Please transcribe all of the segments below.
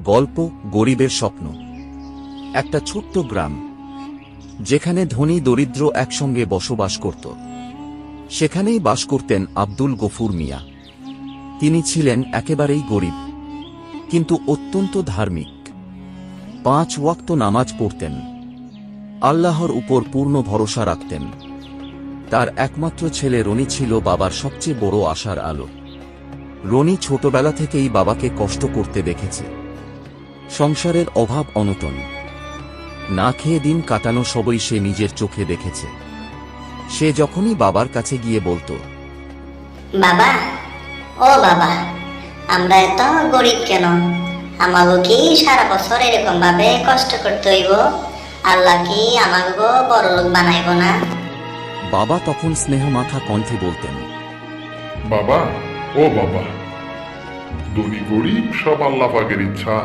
গল্প গরিবের স্বপ্ন। একটা ছোট্ট গ্রাম, যেখানে ধনী দরিদ্র একসঙ্গে বসবাস করত। সেখানেই বাস করতেন আব্দুল গফুর মিয়া। তিনি ছিলেন একেবারেই গরিব, কিন্তু অত্যন্ত ধার্মিক। 5 ওয়াক্ত নামাজ পড়তেন, আল্লাহর উপর পূর্ণ ভরসা রাখতেন। তার একমাত্র ছেলে রনি ছিল বাবার সবচেয়ে বড় আশার আলো। রনি ছোটবেলা থেকেই বাবাকে কষ্ট করতে দেখেছে। সংসারের অভাব অনটন, না খেয়ে দিন কাটানো সবই সে নিজের চোখে দেখেছে। সে যখনই বাবার কাছে গিয়ে বলতো, বাবা, ও বাবা, আমরা এত গরিব কেন? আমাগো কি সারা বছর এরকম ভাবে কষ্ট করতে হইব? আল্লাহ কি আমাগো বড় লোক বানাইব না? বাবা তখন স্নেহমাখা কণ্ঠে বলতেন, বাবা, ও বাবা, ধনী গরিব সব আল্লাহ পাকের ইচ্ছা।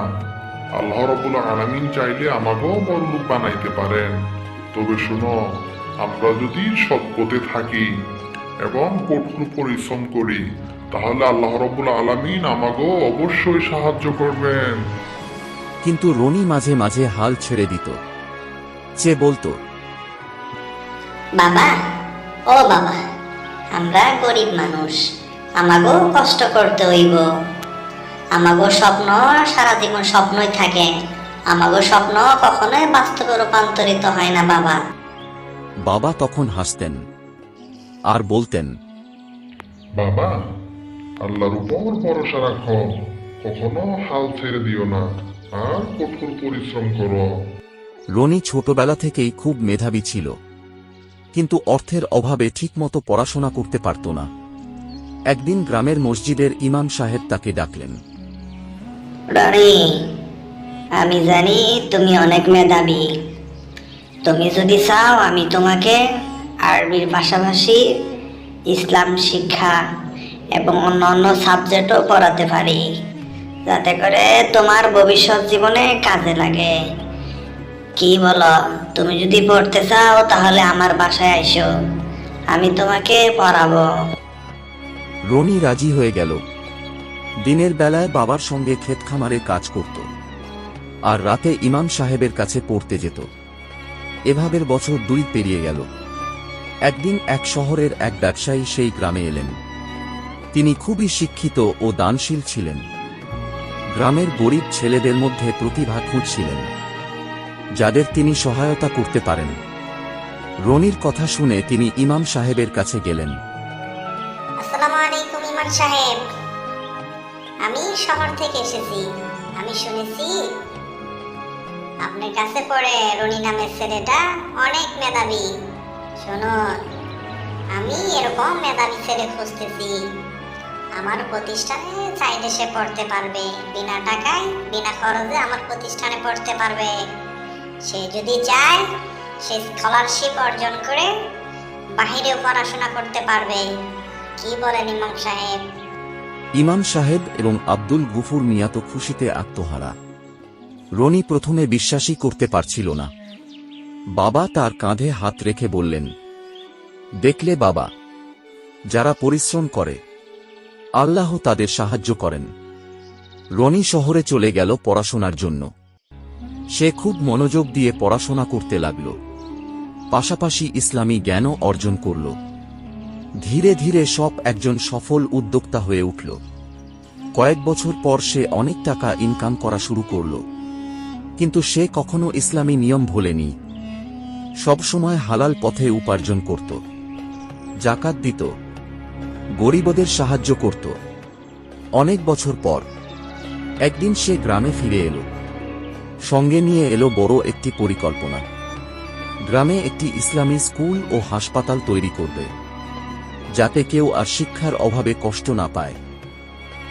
আল্লাহ রাব্বুল আলামিন চাইলে আমাকেও বড়লোক বানাইতে পারেন। তবে শুনো, আমরা যদি সৎ পথে থাকি এবং কঠোর পরিশ্রম করি, তাহলে আল্লাহ রাব্বুল আলামিন আমাকেও অবশ্যই সাহায্য করবেন। কিন্তু রনি মাঝে মাঝে হাল ছেড়ে দিত। সে বলতো, বাবা, ও বাবা, আমরা গরিব মানুষ, আমাগো কষ্ট করতে হইব। আমাগো স্বপ্ন সারা জীবন স্বপ্নই থাকে, আমাগো স্বপ্ন কখনোই বাস্তবে রূপান্তরিত হয় না বাবা। বাবা তখন হাসতেন আর বলতেন, বাবা, আল্লাহর উপর ভরসা রাখো, কখনো হাল ছেড়ে দিও না, আর কঠোর পরিশ্রম করো। রনি ছোটবেলা থেকেই খুব মেধাবী ছিল, কিন্তু অর্থের অভাবে ঠিকমতো পড়াশোনা করতে পারত না। একদিন গ্রামের মসজিদের ইমাম সাহেব তাকে ডাকলেন। রনি, আমি জানি তুমি অনেক মেধাবী। তুমি যদি চাও, আমি তোমাকে আরবির পাশাপাশি ইসলাম শিক্ষা এবং অন্যান্য সাবজেক্টও পড়াতে পারি, যাতে করে তোমার ভবিষ্যৎ জীবনে কাজে লাগে। কি বলো? তুমি যদি পড়তে চাও তাহলে আমার বাসায় আইসো, আমি তোমাকে পড়াবো। রনি রাজি হয়ে গেল। দিনের বেলায় বাবার সঙ্গে ক্ষেত খামারে কাজ করত, আর রাতে ইমাম সাহেবের কাছে পড়তে যেত। এভাবে বছর 2 পেরিয়ে গেল। একদিন এক শহরের এক ব্যবসায়ী সেই গ্রামে এলেন। তিনি খুবই শিক্ষিত ও দানশীল ছিলেন। গ্রামের গরিব ছেলেদের মধ্যে প্রতিভা খুঁজছিলেন, যাদের তিনি সহায়তা করতে পারেন। রনির কথা শুনে তিনি ইমাম সাহেবের কাছে গেলেন। আসসালামু আলাইকুম ইমাম সাহেব, আমি শহর থেকে এসেছি। আমি শুনেছি আপনার কাছে পড়ে রনি নামের ছেলেটা অনেক মেধাবী। শুনুন, আমি এরকম মেধাবী ছেলে খুঁজতেছি। আমার প্রতিষ্ঠানে চাইলে সে পড়তে পারবে, বিনা টাকায় বিনা খরচে আমার প্রতিষ্ঠানে পড়তে পারবে। সে যদি চায়, সে স্কলারশিপ অর্জন করে বাহিরেও পড়াশোনা করতে পারবে। কি বলেন ইমাম সাহেব? ইমাম সাহেব এবং আব্দুল গফুর মিয়া তো খুশিতে আত্মহারা। রনি প্রথমে বিশ্বাসই করতে পারছিল না। বাবা তার কাঁধে হাত রেখে বললেন, দেখলে বাবা, যারা পরিশ্রম করে আল্লাহ তাদের সাহায্য করেন। রনি শহরে চলে গেল পড়াশোনার জন্য। সে খুব মনোযোগ দিয়ে পড়াশোনা করতে লাগল, পাশাপাশি ইসলামী জ্ঞানও অর্জন করল। ধীরে ধীরে সব একজন সফল উদ্যোক্তা হয়ে উঠল। কয়েক বছর পর সে অনেক টাকা ইনকাম করা শুরু করল, কিন্তু সে কখনো ইসলামী নিয়ম ভোলেনি। সবসময় হালাল পথে উপার্জন করত, জাকাত দিত, গরিবদের সাহায্য করত। অনেক বছর পর একদিন সে গ্রামে ফিরে এলো। সঙ্গে নিয়ে এলো বড় একটি পরিকল্পনা। গ্রামে একটি ইসলামী স্কুল ও হাসপাতাল তৈরি করবে, যাতে কেউ আর শিক্ষার অভাবে কষ্ট না পায়,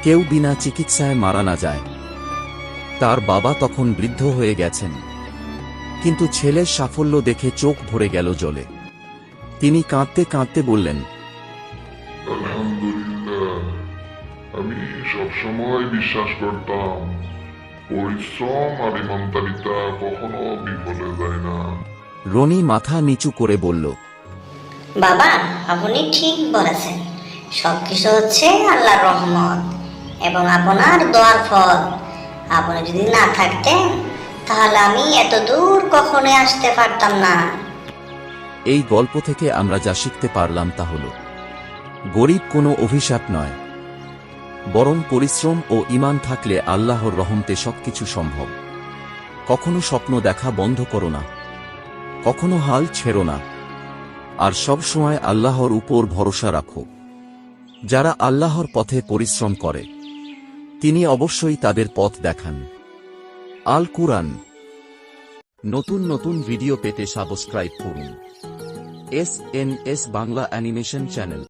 কেউ বিনা চিকিৎসায় মারা না যায়। তার বাবা তখন বৃদ্ধ হয়ে গেছেন, কিন্তু ছেলের সাফল্য দেখে চোখ ভরে গেল জলে। তিনি কাঁদতে কাঁদতে বললেন, আলহামদুলিল্লাহ, আমি সবসময় বিশ্বাস করতাম পরিশ্রম আর ইমানদারিতা কখনো বিফলে যায় না। রনি মাথা নিচু করে বলল, বাবা, আপনি ঠিক বলেছেন। সবকিছু হচ্ছে আল্লাহর রহমত এবং আপনার দোয়ার ফল। আপনি যদি না থাকতেন তাহলে আমি এত দূর কখনোই আসতে পারতাম না। এই গল্প থেকে আমরা যা শিখতে পারলাম তা হল, গরিব কোনো অভিশাপ নয়, বরং পরিশ্রম ও ঈমান থাকলে আল্লাহর রহমতে সবকিছু সম্ভব। কখনো স্বপ্ন দেখা বন্ধ করো না, কখনো হাল ছেড়ো না, আর সব সময় আল্লাহর উপর ভরসা রাখো। যারা আল্লাহর পথে পরিশ্রম করে, তিনি অবশ্যই তাদের পথ দেখান। আল কুরআন। নতুন ভিডিও পেতে সাবস্ক্রাইব করুন এস বাংলা অ্যানিমেশন চ্যানেল।